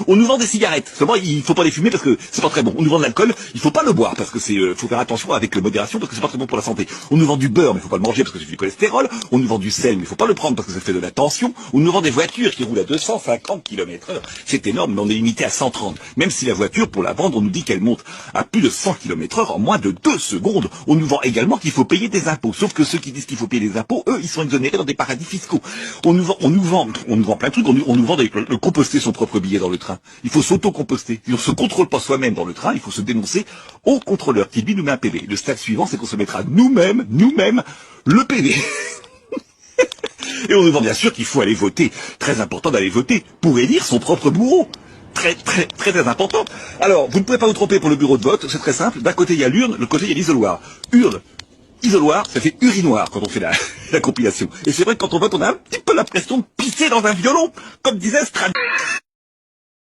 On nous vend des cigarettes. Seulement, il faut pas les fumer parce que c'est pas très bon. On nous vend de l'alcool, il faut pas le boire parce que faut faire attention avec modération parce que c'est pas très bon pour la santé. On nous vend du beurre, mais il faut pas le manger parce que c'est du cholestérol. On nous vend du sel, mais il faut pas le prendre parce que ça fait de la tension. On nous vend des voitures qui roulent à 250 km/h. C'est énorme, mais on est limité à 130. Même si la voiture, pour la vendre, on nous dit qu'elle monte à plus de 100 km/h en moins de 2 secondes. On nous vend également qu'il faut payer des impôts. Sauf que ceux qui disent qu'il faut payer des impôts, eux, ils sont exonérés dans des paradis fiscaux. On nous vend plein de trucs. On nous vend de composter son propre billet dans le train. Il faut s'auto-composter. Si on se contrôle pas soi-même dans le train, il faut se dénoncer au contrôleur qui lui nous met un PV. Le stade suivant, c'est qu'on se mettra nous-mêmes, le PV. Et on nous vend bien sûr qu'il faut aller voter. Très important d'aller voter pour élire son propre bourreau. Très important. Alors, vous ne pouvez pas vous tromper pour le bureau de vote, c'est très simple. D'un côté, il y a l'urne, de l'autre côté, il y a l'isoloir. Urne, isoloir, ça fait urinoir quand on fait la compilation. Et c'est vrai que quand on vote, on a un petit peu l'impression de pisser dans un violon, comme disait Strad.